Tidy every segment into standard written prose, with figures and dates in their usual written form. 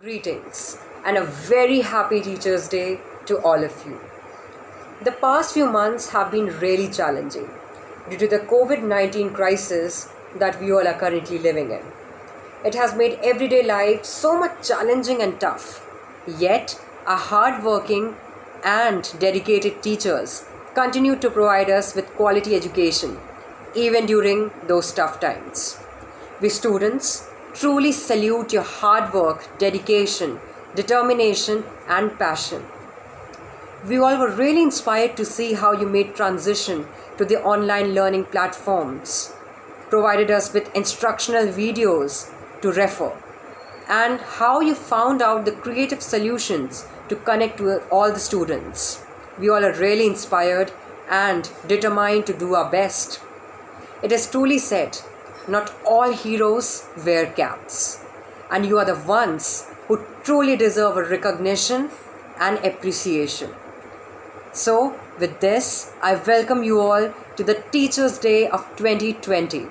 Greetings and a very happy Teachers' Day to all of you. The past few months have been really challenging due to the COVID-19 crisis that we all are currently living in. It has made everyday life so much challenging and tough. Yet, our hardworking and dedicated teachers continue to provide us with quality education even during those tough times. We students truly salute your hard work, dedication, determination, and passion. We all were really inspired to see how you made transition to the online learning platforms, provided us with instructional videos to refer, and how you found out the creative solutions to connect with all the students. We all are really inspired and determined to do our best. It is truly said, not all heroes wear caps, and you are the ones who truly deserve a recognition and appreciation. So, with this, I welcome you all to the Teachers' Day of 2020.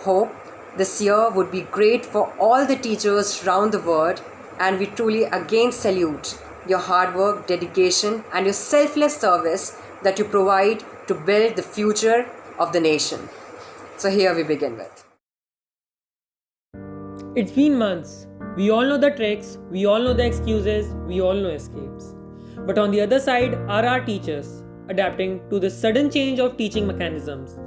Hope this year would be great for all the teachers around the world, and we truly again salute your hard work, dedication, and your selfless service that you provide to build the future of the nation. So here we begin with. It's been months. We all know the tricks, we all know the excuses, we all know escapes. But on the other side are our teachers, adapting to the sudden change of teaching mechanisms.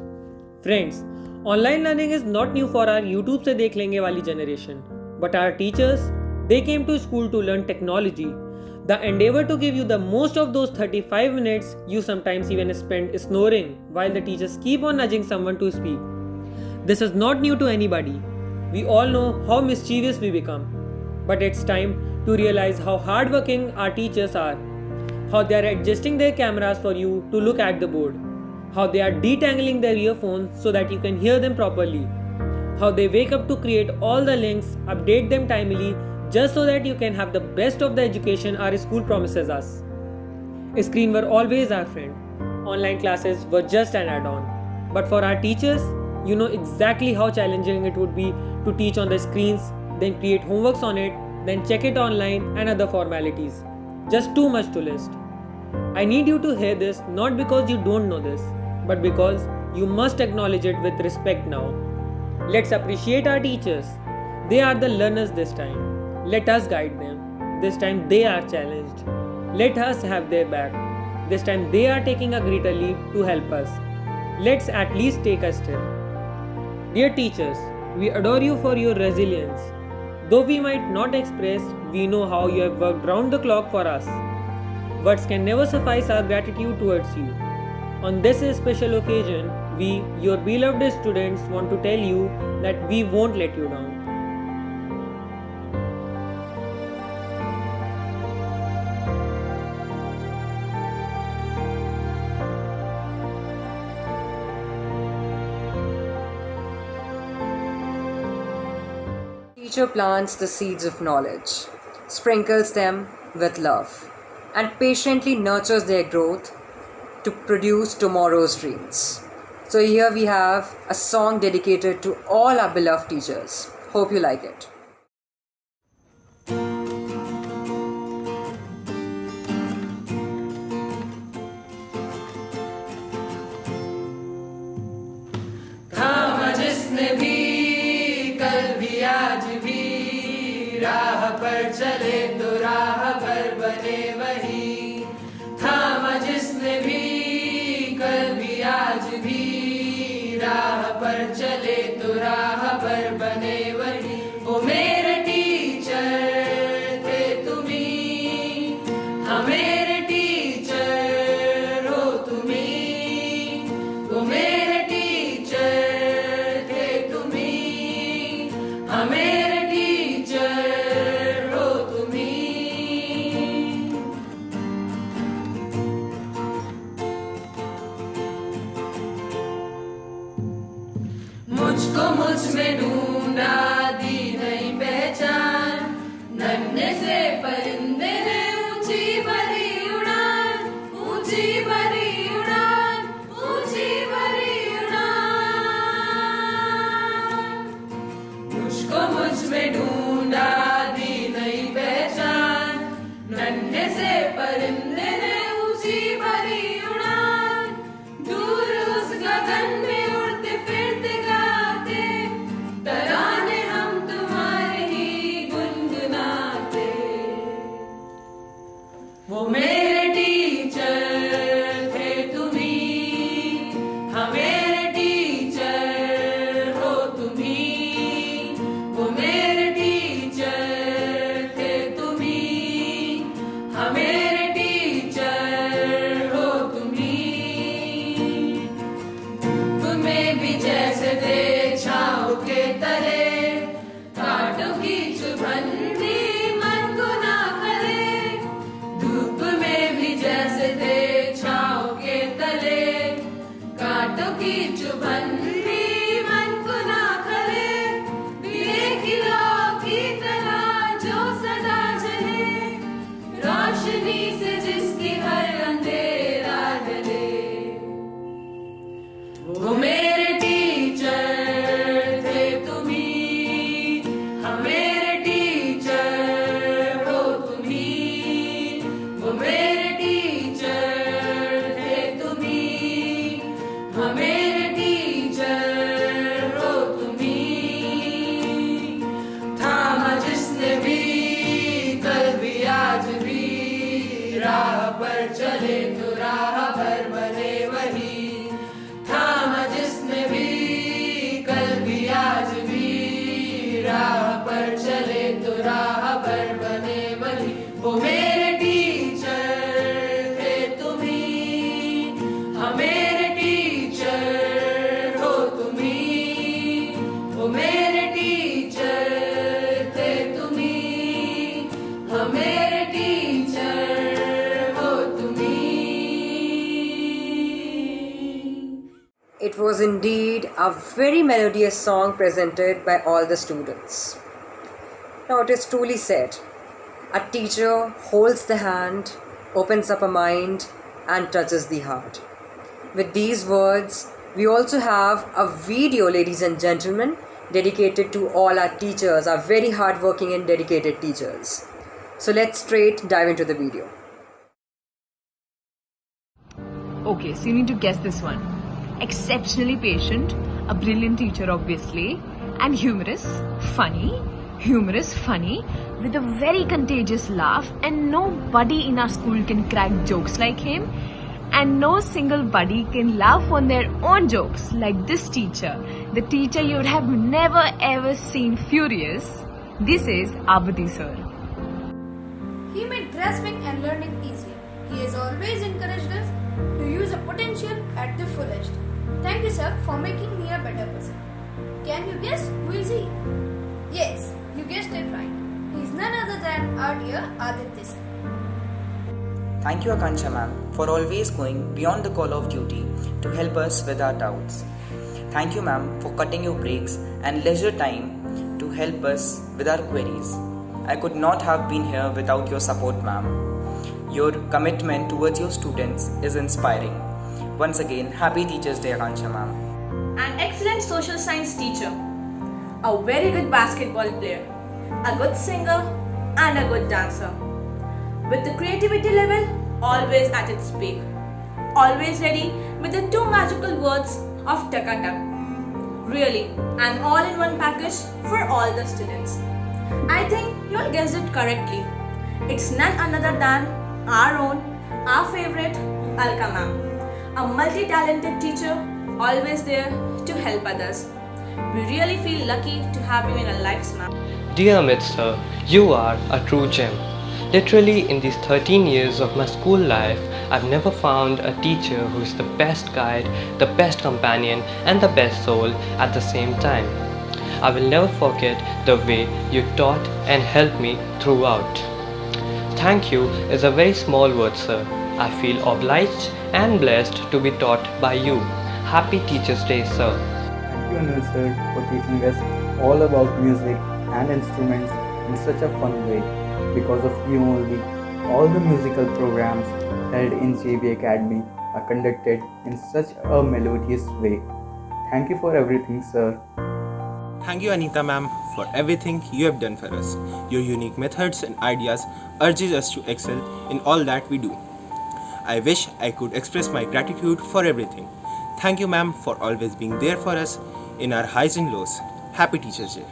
Friends, online learning is not new for our YouTube se dekh lenge wali generation. But our teachers, they came to school to learn technology. The endeavor to give you the most of those 35 minutes you sometimes even spend snoring while the teachers keep on nudging someone to speak. This is not new to anybody. We all know how mischievous we become. But it's time to realize how hardworking our teachers are. How they are adjusting their cameras for you to look at the board. How they are detangling their earphones so that you can hear them properly. How they wake up to create all the links, update them timely, just so that you can have the best of the education our school promises us. Screen were always our friend. Online classes were just an add-on. But for our teachers, you know exactly how challenging it would be to teach on the screens, then create homeworks on it, then check it online and other formalities. Just too much to list. I need you to hear this not because you don't know this, but because you must acknowledge it with respect now. Let's appreciate our teachers. They are the learners this time. Let us guide them. This time they are challenged. Let us have their back. This time they are taking a greater leap to help us. Let's at least take a step. Dear teachers, we adore you for your resilience. Though we might not express, we know how you have worked round the clock for us. Words can never suffice our gratitude towards you. On this special occasion, we, your beloved students, want to tell you that we won't let you down. Teacher plants the seeds of knowledge, sprinkles them with love, and patiently nurtures their growth to produce tomorrow's dreams. So here we have a song dedicated to all our beloved teachers. Hope you like it. थामा जिसने भी कल भी आज भी राह पर चले तो राह पर बने वही। थामा जिसने भी कल भी आज भी राह पर चले तो राह पर बने वही। वो मेरे टीचर थे तुम्ही, हाँ मेरे टीचर हो तुम्ही। वो मेरे टीचर थे तुम्ही, हाँ मेरे टीचर हो तुम्ही। मुझको मुझ में ढूंढा दी नई पहचान, नन्हे से परिंदे ने ऊंची भरी उड़ान, ऊंची भरी उड़ान, ऊंची भरी उड़ान। मुझको मुझ में ढूंढा दी नई पहचान, चले तो राह भर बने वही, थामा जिसने भी कल भी आज भी, राह पर चले तो राह भर बने वही। वो मेरे टीचर थे तुम ही, हाँ मेरे टीचर हो तुम ही, वो मेरे टीचर थे तुम ही, हाँ मेरे टीचर हो तुम ही। It was indeed a very melodious song presented by all the students. Now it is truly said, a teacher holds the hand, opens up a mind, and touches the heart. With these words, we also have a video, ladies and gentlemen, dedicated to all our teachers, our very hardworking and dedicated teachers. So let's straight dive into the video. Okay, so you need to guess this one. Exceptionally patient, a brilliant teacher obviously, and humorous, funny, with a very contagious laugh, and nobody in our school can crack jokes like him, and no single buddy can laugh on their own jokes like this teacher, the teacher you would have never ever seen furious. This is Abadi sir. He made grasping and learning easier. He has always encouraged us to use our potential at the fullest. Thank you, sir, for making me a better person. Can you guess who is he? Yes, you guessed it right. He is none other than our dear Aditya sir. Thank you, Akansha ma'am, for always going beyond the call of duty to help us with our doubts. Thank you, ma'am, for cutting your breaks and leisure time to help us with our queries. I could not have been here without your support, ma'am. Your commitment towards your students is inspiring. Once again, happy Teachers' Day, Akansha ma'am. An excellent social science teacher, a very good basketball player, a good singer, and a good dancer. With the creativity level always at its peak, always ready with the two magical words of Taka. Really, an all-in-one package for all the students. I think you all guessed it correctly. It's none other than our own, our favorite Alka ma'am, a multi-talented teacher always there to help others. We really feel lucky to have you in our lives, ma'am. Dear Amit sir, you are a true gem. Literally, in these 13 years of my school life, I've never found a teacher who is the best guide, the best companion, and the best soul at the same time. I will never forget the way you taught and helped me throughout. Thank you is a very small word, sir. I feel obliged and blessed to be taught by you. Happy Teachers' Day, sir. Thank you, Anil sir, for teaching us all about music and instruments in such a fun way. Because of you only, all the musical programs held in JB Academy are conducted in such a melodious way. Thank you for everything, sir. Thank you, Anita ma'am, for everything you have done for us. Your unique methods and ideas urges us to excel in all that we do. I wish I could express my gratitude for everything. Thank you, ma'am, for always being there for us in our highs and lows. Happy Teachers' Day.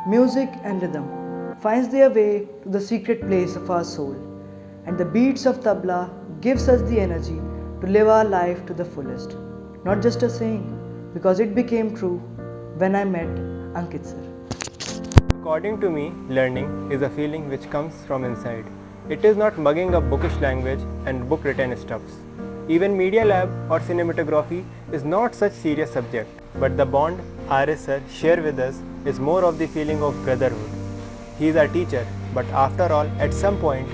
Music and rhythm finds their way to the secret place of our soul, and the beats of tabla gives us the energy to live our life to the fullest. Not just a saying, because it became true when I met Ankit sir. According to me, learning is a feeling which comes from inside. It is not mugging up bookish language and book written stuffs. Even Media Lab or cinematography is not such serious subject, but the bond RS sir share with us is more of the feeling of brotherhood. He is our teacher, but after all, at some point,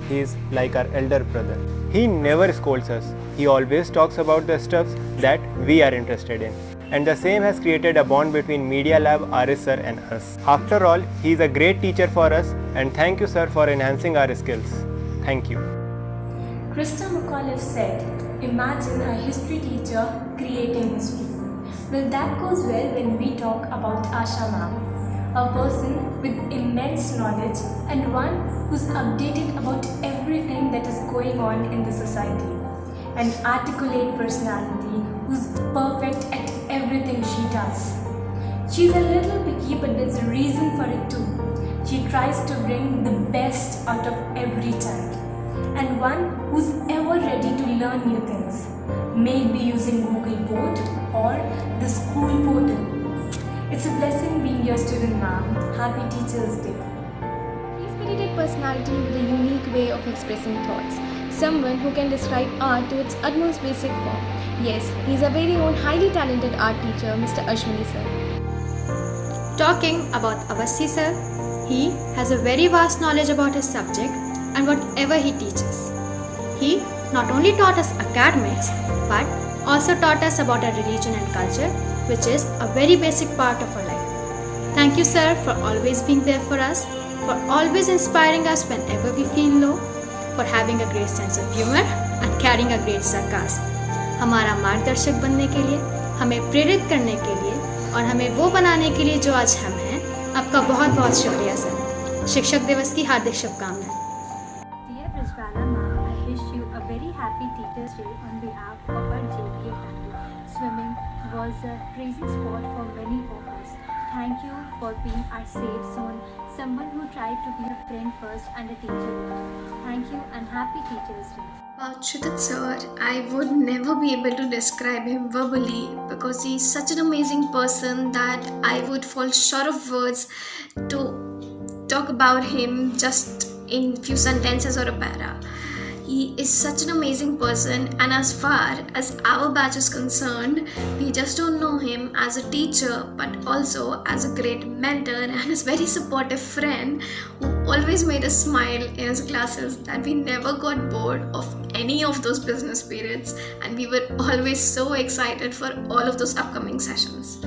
he is like our elder brother. He never scolds us. He always talks about the stuffs that we are interested in. And the same has created a bond between Media Lab, RS sir and us. After all, he is a great teacher for us, and thank you sir for enhancing our skills. Thank you. Krista McAuliffe said, imagine a history teacher creating history. Well, that goes well when we talk about Asha ma'am, a person with immense knowledge and one who's updated about everything that is going on in the society. An articulate personality who's perfect at everything she does. She's a little picky, but there's a reason for it too. She tries to bring the best out of every child. and one who's ever ready to learn new things. May it be using Google Board or the school portal. It's a blessing being your student, ma'am. Happy Teachers' Day. Free-spirited personality with a unique way of expressing thoughts. Someone who can describe art to its utmost basic form. Yes, he's a very own highly talented art teacher, Mr. Ashwini sir. Talking about Avasthi sir, he has a very vast knowledge about his subject and whatever he teaches. He not only taught us academics, but also taught us about our religion and culture, which is a very basic part of our life. Thank you sir for always being there for us, for always inspiring us whenever we feel low, for having a great sense of humor and carrying a great sarcasm. हमारा मार्गदर्शक बनने के लिए, हमें प्रेरित करने के लिए और हमें वो बनाने के लिए जो आज हम हैं, आपका बहुत बहुत शुक्रिया सर। शिक्षक दिवस की हार्दिक शुभकामनाएं। Dear Prajwala ma'am, I wish you a very happy Teachers' Day on behalf of our JPA family. Swimming was a crazy sport for many of us. Thank you for being our safe zone, someone who tried to be a friend first and a teacher later. Thank you and happy Teachers' Day. About Shudit sir, I would never be able to describe him verbally because he's such an amazing person that I would fall short of words to talk about him just in few sentences or a para. He is such an amazing person, and as far as our batch is concerned, we just don't know him as a teacher but also as a great mentor and a very supportive friend who always made us smile in his classes, that we never got bored of any of those business periods, and we were always so excited for all of those upcoming sessions.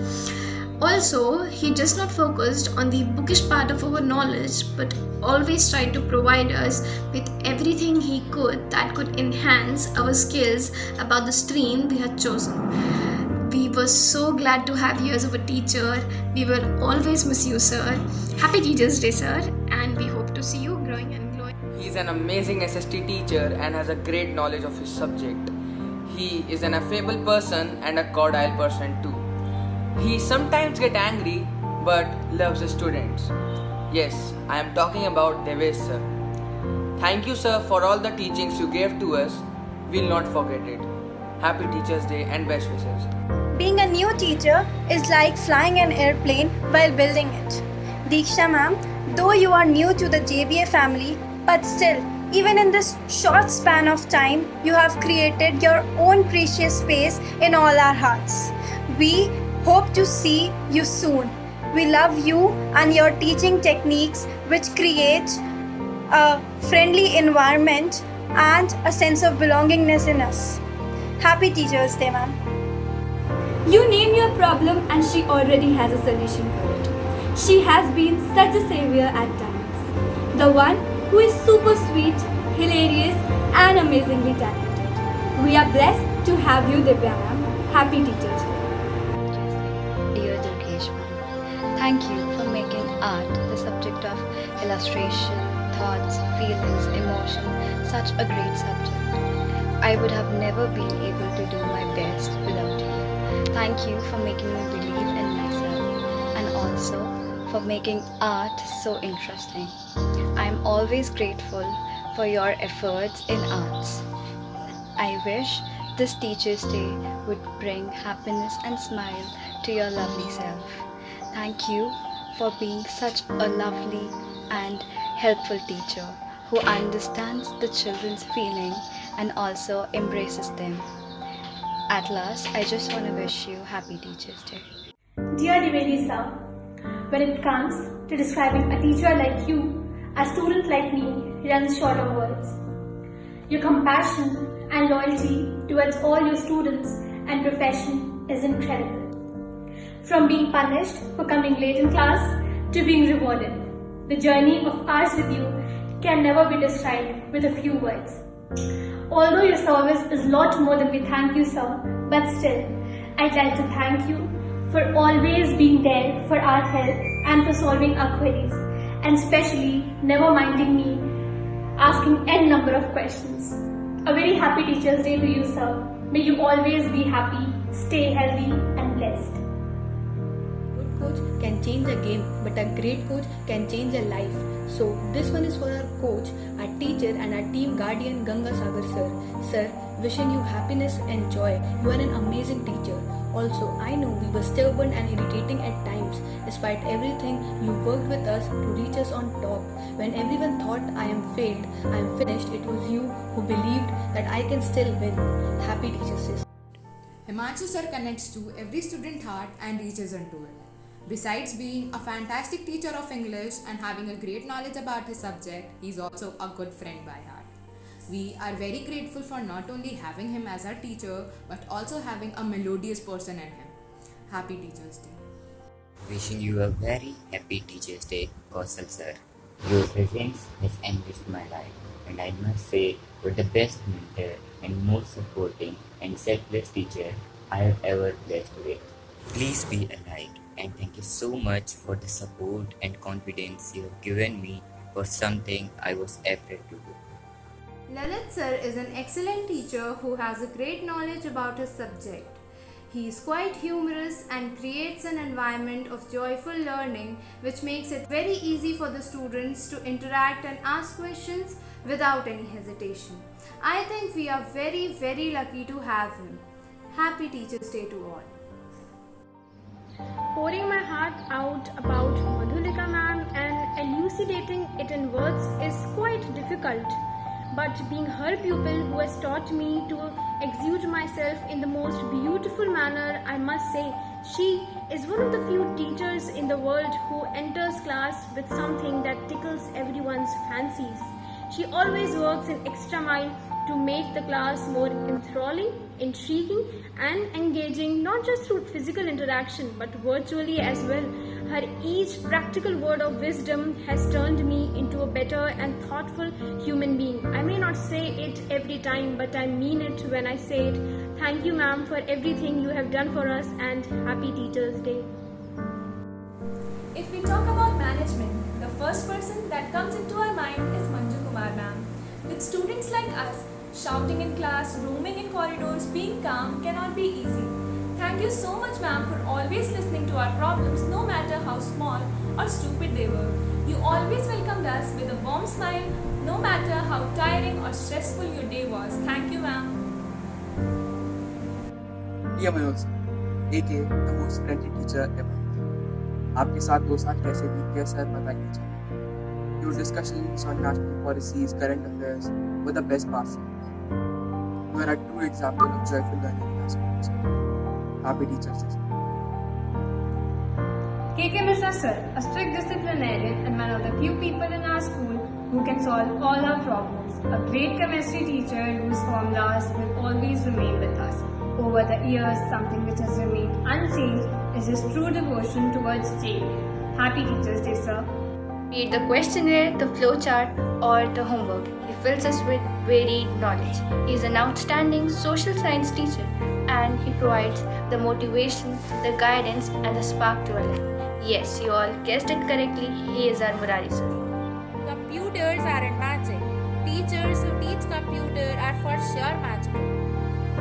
Also, he just not focused on the bookish part of our knowledge but always tried to provide us with everything he could that could enhance our skills about the stream we had chosen. We were so glad to have you as our teacher. We will always miss you, sir. Happy Teachers' Day, sir, and we hope to see you growing and glowing. He is an amazing SST teacher and has a great knowledge of his subject. He is an affable person and a cordial person too. He sometimes gets angry but loves his students. Yes, I am talking about Devesh sir. Thank you sir for all the teachings you gave to us. We'll not forget it. Happy Teachers' Day and best wishes. Being a new teacher is like flying an airplane while building it. Diksha ma'am, though you are new to the JBA family, but still, even in this short span of time, you have created your own precious space in all our hearts. We hope to see you soon. We love you and your teaching techniques, which create a friendly environment and a sense of belongingness in us. Happy Teachers' Day, ma'am. You name your problem and she already has a solution for it. She has been such a savior at times. The one who is super sweet, hilarious and amazingly talented. We are blessed to have you, Divya ma'am. Happy Teachers' Day. Dear Durgesh ma'am, thank you for making art the subject of illustration, thoughts, feelings, emotion, such a great subject. I would have never been able to do my best without you. Thank you for making me believe in myself and also for making art so interesting. I am always grateful for your efforts in arts. I wish this Teachers' Day would bring happiness and smile to your lovely self. Thank you for being such a lovely and helpful teacher who understands the children's feeling and also embraces them. At last, I just want to wish you Happy Teachers' Day. Dear Divedi sir, when it comes to describing a teacher like you, a student like me runs short of words. Your compassion and loyalty towards all your students and profession is incredible. From being punished for coming late in class to being rewarded, the journey of ours with you can never be described with a few words. Although your service is a lot more than we thank you, sir, but still, I'd like to thank you for always being there for our help and for solving our queries, and especially never minding me asking n number of questions. A very happy Teachers' Day to you, sir. May you always be happy, stay healthy and blessed. Good coach can change a game, but a great coach can change a life. So this one is for our coach, our teacher and our team guardian Ganga Sagar sir. Sir, wishing you happiness and joy. You are an amazing teacher. Also, I know we were stubborn and irritating at times. Despite everything, you worked with us to reach us on top. When everyone thought I am failed, I am finished, it was you who believed that I can still win. Happy Teachers Day. Himanshu sir connects to every student heart and reaches into it. Besides being a fantastic teacher of English and having a great knowledge about his subject, he is also a good friend by heart. We are very grateful for not only having him as our teacher, but also having a melodious person in him. Happy Teachers Day. Wishing you a very happy Teachers Day, Kausal sir. Your presence has enriched my life, and I must say you're the best mentor and most supporting and selfless teacher I have ever blessed with. Please be alike, and thank you so much for the support and confidence you have given me for something I was afraid to do. Lalit sir is an excellent teacher who has a great knowledge about his subject. He is quite humorous and creates an environment of joyful learning which makes it very easy for the students to interact and ask questions without any hesitation. I think we are very, very lucky to have him. Happy Teachers Day to all. Pouring my heart out about Madhulika ma'am and elucidating it in words is quite difficult. But being her pupil who has taught me to exude myself in the most beautiful manner, I must say, she is one of the few teachers in the world who enters class with something that tickles everyone's fancies. She always works an extra mile to make the class more enthralling, intriguing and engaging, not just through physical interaction but virtually as well. Her each practical word of wisdom has turned me into a better and thoughtful human being. I may not say it every time, but I mean it when I say it. Thank you, ma'am, for everything you have done for us, and happy Teachers Day. If we talk about management, the first person that comes into our mind is Manju Kumar ma'am. With students like us, shouting in class, roaming in corridors, being calm cannot be easy. Thank you so much, ma'am, for always listening to our problems, no matter how small or stupid they were. You always welcomed us with a warm smile, no matter how tiring or stressful your day was. Thank you, ma'am. Dear Manoj sir, aka the most friendly teacher ever. आपके साथ 2 साल कैसे बीत गए sir बताइए चलिए. Your discussions on national policies, current affairs were the best part. You are a true example of joyful learning in our school. Happy Teachers Day. KK Mishra sir, a strict disciplinarian and one of the few people in our school who can solve all our problems. A great chemistry teacher whose formulas will always remain with us. Over the years, something which has remained unchanged is his true devotion towards JV. Happy Teachers Day, sir. Be it the questionnaire, the flowchart, or the homework, he fills us with varied knowledge. He is an outstanding social science teacher, and he provides the motivation, the guidance, and the spark to our life. Yes, you all guessed it correctly, he is our Murari sir. Computers aren't magic. Teachers who teach computer are for sure magical.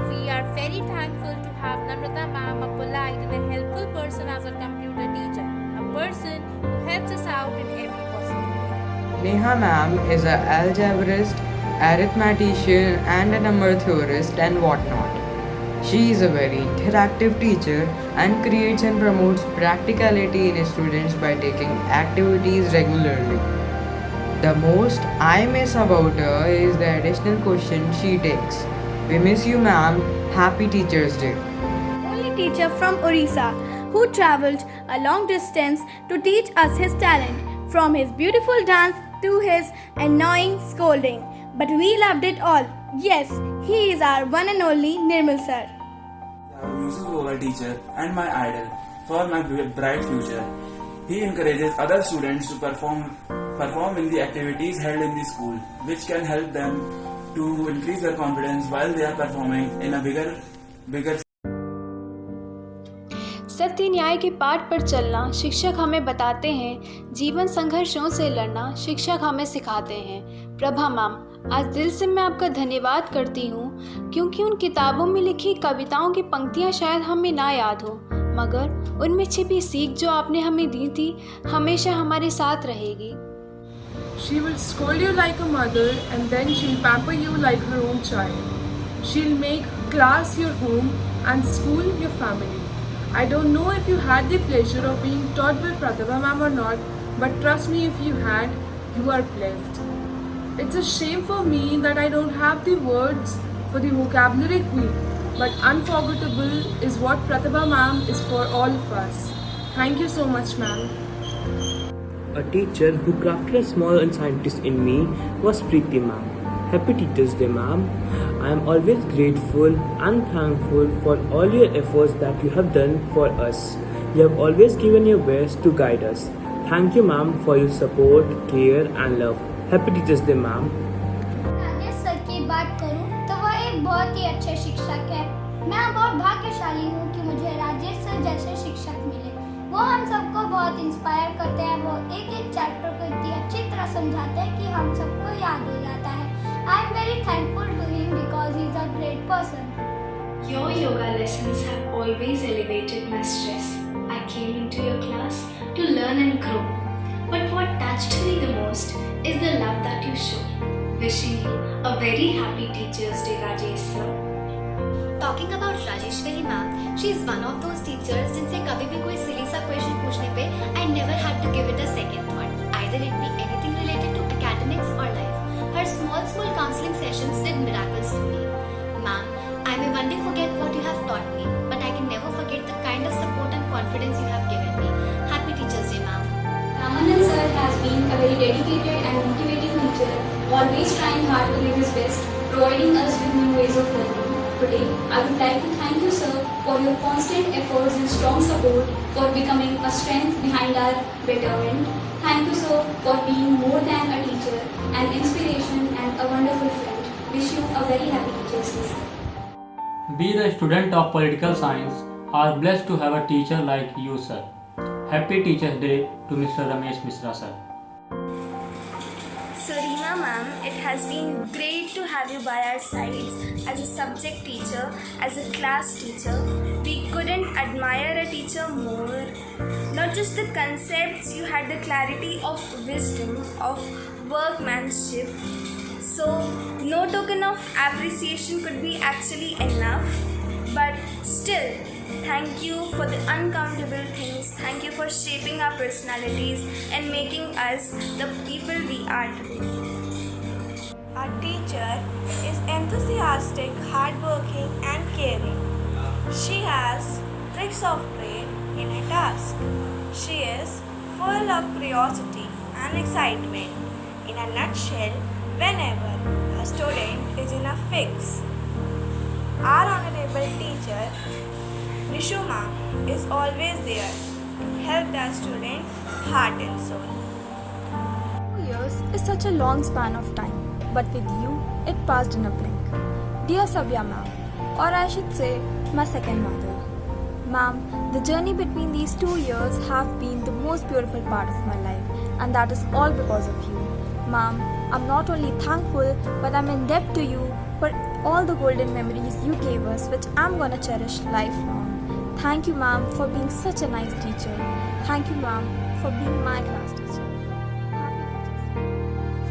We are very thankful to have Namrata ma'am, a polite and a helpful person as our computer teacher. A person who helps us out in every possible way. Neha ma'am is an algebraist, arithmetician and a number theorist and whatnot. She is a very interactive teacher and creates and promotes practicality in students by taking activities regularly. The most I miss about her is the additional questions she takes. We miss you, ma'am. Happy Teachers Day. Only teacher from Orissa who travelled a long distance to teach us his talent, from his beautiful dance to his annoying scolding. But we loved it all. Yes, he is our one and only Nirmal sir. A music vocal teacher and my idol for my bright future. He encourages other students to perform in the activities held in the school, which can help them to increase their confidence while they are performing in a bigger. सत्य न्याय के पाठ पर चलना शिक्षक हमें बताते हैं, जीवन संघर्षों से लड़ना शिक्षक हमें सिखाते हैं. प्रभा मैम, आज दिल से मैं आपका धन्यवाद करती हूँ, क्योंकि उन किताबों में लिखी कविताओं की पंक्तियाँ शायद हमें ना याद हो, मगर उनमें छिपी सीख जो आपने हमें दी थी हमेशा हमारे साथ रहेगी. She will scold you like a mother and then she'll pamper you like her own child. She'll make class your home and school your family. I don't know if you had the pleasure of being taught by Pratibha ma'am or not, but trust me, if you had, you are blessed. It's a shame for me that I don't have the words for the vocabulary queen, but unforgettable is what Pratibha ma'am is for all of us. Thank you so much, ma'am. A teacher who crafted a small scientist in me was Preeti ma'am. Happy Teachers Day, ma'am. I am always grateful and thankful for all your efforts that you have done for us. You have always given your best to guide us. Thank you, ma'am, for your support, care and love. Happy Teachers Day, ma'am. Rajesh sir की बात करूं तो वह एक बहुत ही अच्छे शिक्षक है। मैं बहुत भाग्यशाली हूं कि मुझे राजेश सर जैसे शिक्षक मिले। वो हम सबको बहुत इंस्पायर करते हैं। वो एक एक चैप्टर को इतनी अच्छी तरह समझाते हैं कि हम सबको याद हो जाता है। I am very thankful to him because he is a great person. Your yoga lessons have always elevated my stress. I came into your class to learn and grow. But what touched me the most is the love that you show. Wishing you a very happy Teachers Day, Rajesh sir. Talking about Rajeshwari ma'am, she is one of those teachers जिनसे कभी भी कोई silly सा question पूछने पे I never had to give it a second thought. Either it be anything related to academics or life. Her small counseling sessions did miracles for me. Ma'am, I may one day forget what you have taught me, but I can never forget the kind of support and confidence you have given me. Happy Teachers Day, ma'am. Ramanand sir has been a very dedicated and motivating teacher, always trying hard to give his best, providing us with new ways of learning. Today, I would like to thank you, sir, for your constant efforts and strong support for becoming a strength behind our betterment. Thank you, sir, for being more than a teacher, an inspiration and a wonderful friend. Wish you a very happy Teachers Day, sir. We, the student of political science, are blessed to have a teacher like you, sir. Happy Teachers Day to Mr. Ramesh Misra, sir. Sarina ma'am, it has been great to have you by our sides as a subject teacher, as a class teacher. We couldn't admire a teacher more. Not just the concepts, you had the clarity of wisdom, of workmanship. So, no token of appreciation could be actually enough. But still, thank you for the uncountable things. Thank you for shaping our personalities and making us the people we are today. Our teacher is enthusiastic, hardworking and caring. She has tricks of trade in her task. She is full of curiosity and excitement. In a nutshell, whenever a student is in a fix, our honorable teacher, Rishu ma'am, is always there to help the student heart and soul. 2 years is such a long span of time, but with you, it passed in a blink. Dear Sabya ma'am, or I should say, my second mother. Ma'am, the journey between these 2 years have been the most beautiful part of my life, and that is all because of you. Ma'am, I'm not only thankful, but I'm in debt to you for all the golden memories you gave us, which I'm gonna cherish lifelong. Thank you, ma'am, for being such a nice teacher. Thank you, ma'am, for being my class teacher.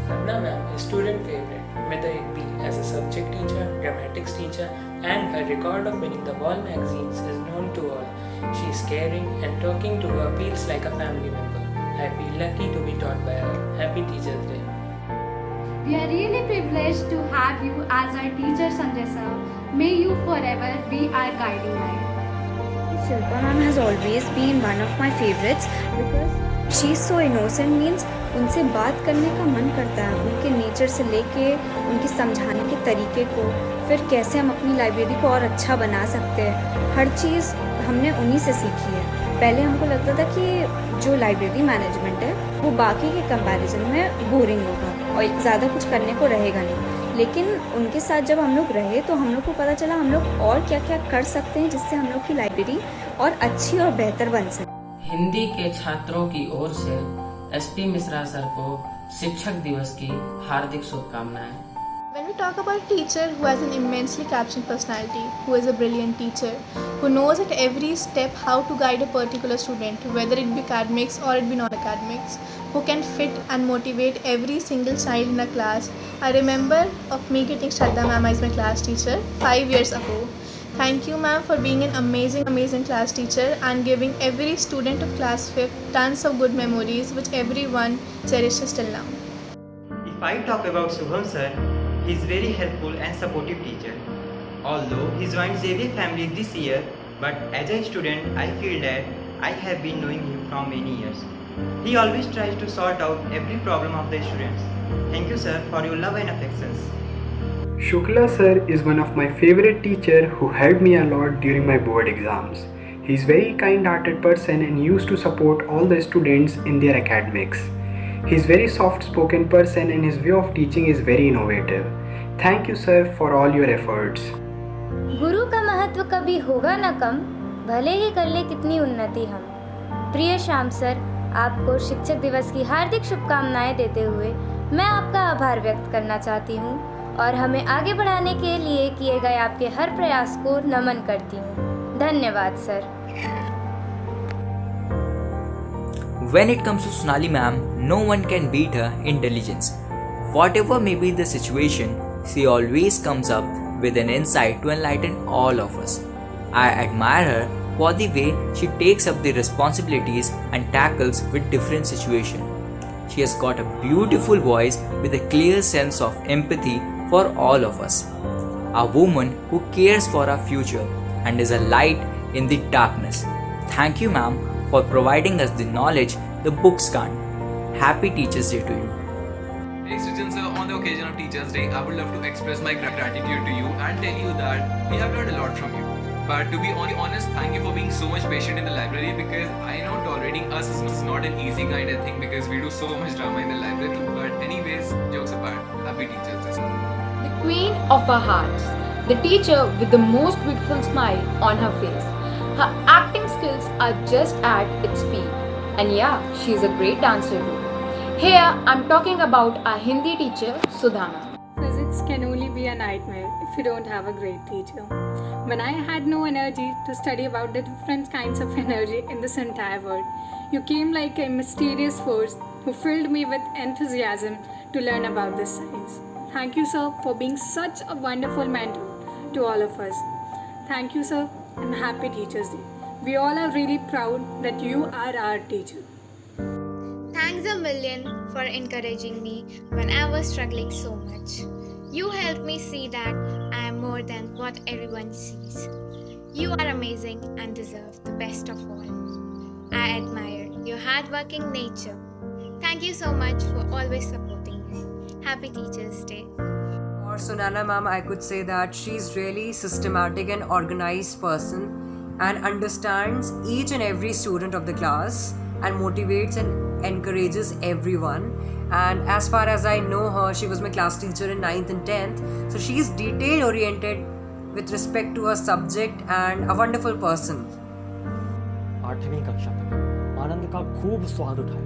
Sadhana ma'am is student favorite, whether it be as a subject teacher, dramatics teacher, and her record of winning the Wall magazines is known to all. She is caring and talking to her feels like a family member. I feel lucky to be taught by her. Happy Teachers Day. We are really privileged to have you as our teacher, Sanjay sir. May you forever be our guiding light. Shilpa ma'am has always been one of my favorites because she is so innocent. Means उनसे बात करने का मन करता है, उनके nature से लेके उनकी समझाने के तरीके को, फिर कैसे हम अपनी लाइब्रेरी को और अच्छा बना सकते हैं, हर चीज़ हमने उन्हीं से सीखी है। पहले हमको लगता था कि जो लाइब्रेरी मैनेजमेंट है वो बाकी के कंपैरिजन में बोरिंग होगा और ज़्यादा कुछ करने को रहेगा नहीं, लेकिन उनके साथ जब हम लोग रहे तो हम लोग को पता चला हम लोग और क्या क्या कर सकते हैं जिससे हम लोग की लाइब्रेरी और अच्छी और बेहतर बन सके। हिंदी के छात्रों की ओर से एसपी मिश्रा सर को शिक्षक दिवस की हार्दिक शुभकामनाएं। When we talk about a teacher who has an immensely captioned personality, who is a brilliant teacher, who knows at every step how to guide a particular student, whether it be academics or it be non-academics, who can fit and motivate every single child in a class. I remember of me getting Shraddha ma'am as my class teacher 5 years ago. Thank you ma'am for being an amazing class teacher and giving every student of class 5th tons of good memories which everyone cherishes till now. If I talk about Shubham sir, he is very helpful and supportive teacher. Although he joined Xavier family this year, but as a student I feel that I have been knowing him from many years. He always tries to sort out every problem of the students. Thank you sir for your love and affections. Shukla sir is one of my favorite teacher who helped me a lot during my board exams. He is very kind-hearted person and used to support all the students in their academics. He is very soft-spoken person and his way of teaching is very innovative. Thank you sir for all your efforts. गुरु का महत्व कभी होगा न कम, भले ही कर ले कितनी उन्नति हम। प्रिय श्याम सर, आपको शिक्षक दिवस की हार्दिक शुभकामनाएं देते हुए मैं आपका आभार व्यक्त करना चाहती हूँ और हमें आगे बढ़ाने के लिए किए गए आपके हर प्रयास को नमन करती हूँ। धन्यवाद sir. When it comes to Sonali ma'am, no one can beat her intelligence. Whatever may be the situation, she always comes up with an insight to enlighten all of us. I admire her for the way she takes up the responsibilities and tackles with different situations. She has got a beautiful voice with a clear sense of empathy for all of us. A woman who cares for our future and is a light in the darkness. Thank you ma'am for providing us the knowledge the books can't. Happy Teachers Day to you. Hey students, on the occasion of Teachers Day, I would love to express my gratitude to you and tell you that we have learned a lot from you. But to be honest, thank you for being so much patient in the library, because I know tolerating us is not an easy kind of thing because we do so much drama in the library. But anyways, jokes apart, happy Teachers Day. The queen of our hearts, the teacher with the most beautiful smile on her face. Her acting skills are just at its peak. And yeah, she is a great dancer too. Here, I'm talking about our Hindi teacher, Sudhana. Physics can only be a nightmare if you don't have a great teacher. When I had no energy to study about the different kinds of energy in this entire world, you came like a mysterious force who filled me with enthusiasm to learn about this science. Thank you, sir, for being such a wonderful mentor to all of us. Thank you, sir, and happy Teachers Day. We all are really proud that you are our teacher. Thanks a million for encouraging me when I was struggling so much. You helped me see that I am more than what everyone sees. You are amazing and deserve the best of all. I admire your hardworking nature. Thank you so much for always supporting me. Happy Teachers Day. For Sunana ma'am, I could say that she's really systematic and organized person and understands each and every student of the class and motivates and encourages everyone. And as far as I know her, she was my class teacher in 9th and 10th. So she is detail oriented with respect to her subject and a wonderful person. 8वीं कक्षा तक आनंद का खूब स्वाद उठाया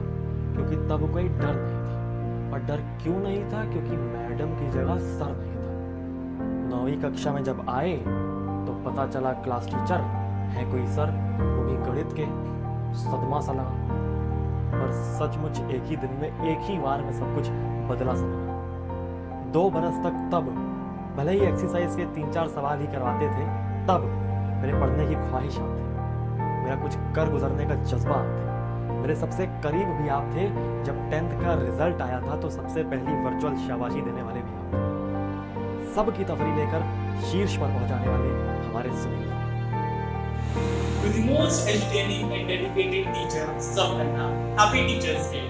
क्योंकि तब कोई डर नहीं था। और डर क्यों नहीं था? क्योंकि मैडम की जगह सर नहीं था। 9वीं कक्षा में जब आए तो पता चला क्लास टीचर है कोई सर, वो भी गणित के। सदमा सा लगा, पर सचमुच एक ही दिन में एक ही वार में सब कुछ बदला सा लगा। 2 बरस तक तब भले ही एक्सरसाइज के 3-4 सवाल ही करवाते थे, तब मेरे पढ़ने की ख्वाहिशात थी, मेरा कुछ कर गुजरने का जज्बा थे। मेरे सबसे करीब भी आप थे। जब 10th का रिजल्ट आया था तो सबसे पहली वर्चुअल शाबाशी देने वाले भी आप थे। सबकी तफरी लेकर शीर्ष पर पहुंचाने वाले हमारे Sunil. To the most entertaining and dedicated teacher, Savanna, happy Teachers Day.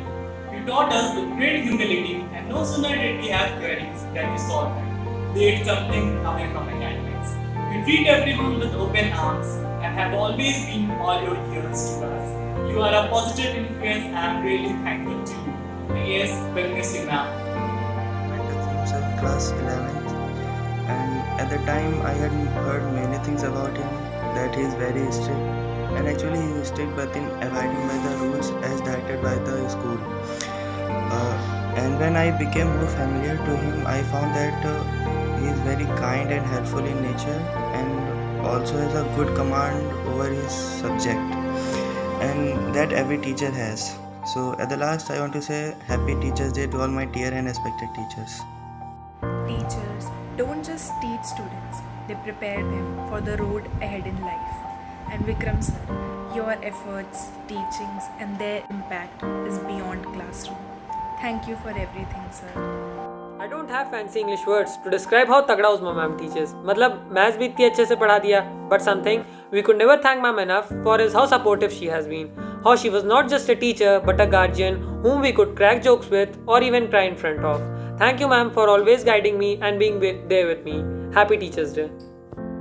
You taught us with great humility, and no sooner did we have queries than you solved them. Be it something away from academics. You treat everyone with open arms and have always been all your ears to us. You are a positive influence and I am really thankful to you. And yes, we'll miss you now. I went to himself class 11th, and at the time I had heard many things about him, that he is very strict, and actually he is strict but in abiding by the rules as directed by the school. And when I became more familiar to him, I found that he is very kind and helpful in nature, and also has a good command over his subject, and that every teacher has. So at the last, I want to say Happy Teachers Day to all my dear and respected teachers. Teachers don't just teach students, they prepare them for the road ahead in life. And Vikram sir, your efforts, teachings and their impact is beyond classroom. Thank you for everything, sir. I don't have fancy English words to describe how तगड़ा उसमें ma'am teaches. मतलब maths भी इतनी अच्छे से पढ़ा दिया. But something we could never thank ma'am enough for is how supportive she has been. How she was not just a teacher but a guardian whom we could crack jokes with or even cry in front of. Thank you ma'am for always guiding me and being there with me. Happy Teachers Day.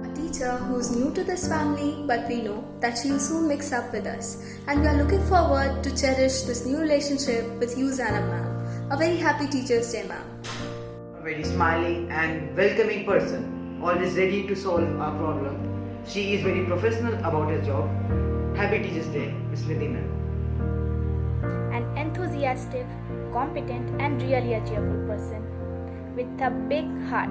A teacher who's new to this family, but we know that she'll soon mix up with us. And we are looking forward to cherish this new relationship with you, Zainab ma'am. A very happy Teachers Day, ma'am. A very smiling and welcoming person, always ready to solve our problem. She is very professional about her job. Happy Teachers Day, Ms. Nidhi ma'am. An enthusiastic, competent and really a cheerful person with a big heart.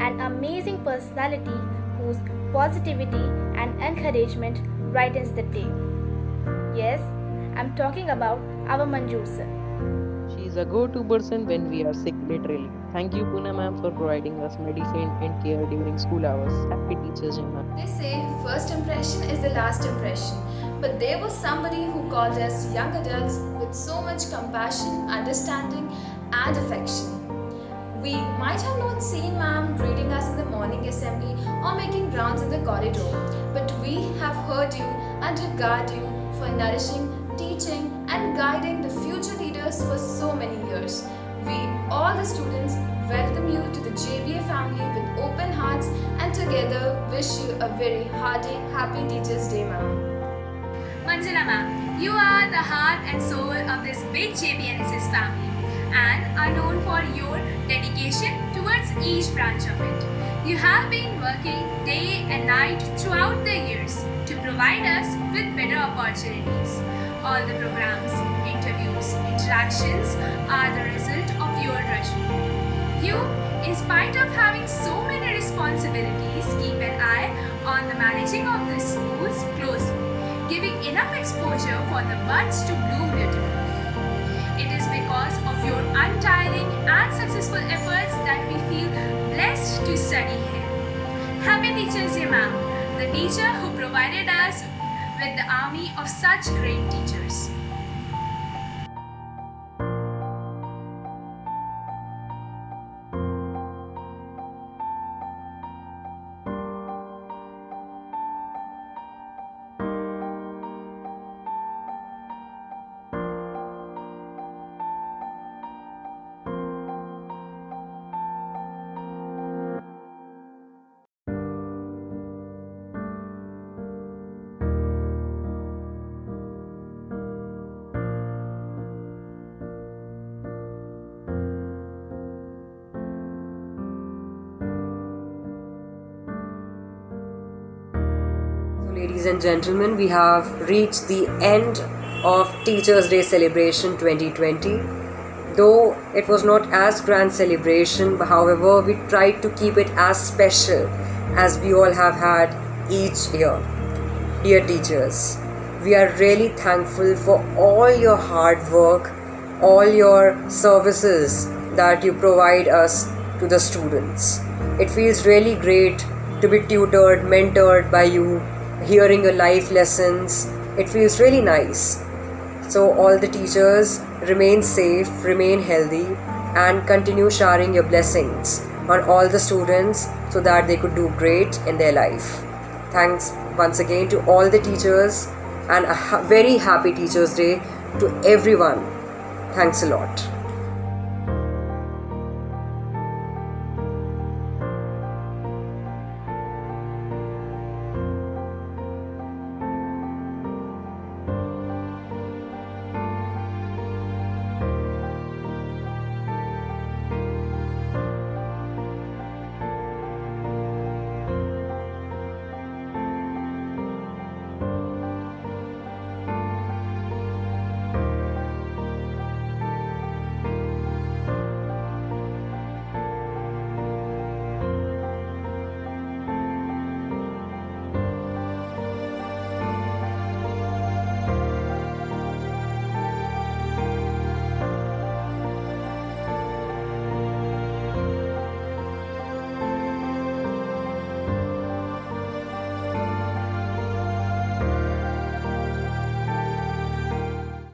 An amazing personality whose positivity and encouragement brightens the day. Yes, I'm talking about our Manjoor sir. She is a go-to person when we are sick, literally. Thank you, Poonam ma'am, for providing us medicine and care during school hours. Happy Teachers Day, ma'am. They say first impression is the last impression. But there was somebody who called us young adults with so much compassion, understanding and affection. We might have not seen ma'am greeting us in the morning assembly or making rounds in the corridor, but we have heard you and regard you for nourishing, teaching and guiding the future leaders for so many years. We, all the students, welcome you to the JBA family with open hearts and together wish you a very hearty, happy Teachers Day, ma'am. Manjula ma'am, you are the heart and soul of this big JBNSS family and are known for your dedication towards each branch of it. You have been working day and night throughout the years to provide us with better opportunities. All the programs, interviews, interactions are the result of your drudgery. You, in spite of having so many responsibilities, keep an eye on the managing of the schools closely, giving enough exposure for the buds to bloom beautifully. It is because of your untiring and successful efforts that we feel blessed to study here. Happy Teachers Day, ma'am, the teacher who provided us with the army of such great teachers. Ladies and gentlemen, we have reached the end of Teachers Day celebration 2020. Though it was not as grand celebration, but however we tried to keep it as special as we all have had each year. Dear teachers, we are really thankful for all your hard work, all your services that you provide us to the students. It feels really great to be tutored, mentored by you, hearing your life lessons. It feels really nice. So all the teachers, remain safe, remain healthy and continue showering your blessings on all the students so that they could do great in their life. Thanks once again to all the teachers and a very happy Teachers Day to everyone. Thanks a lot.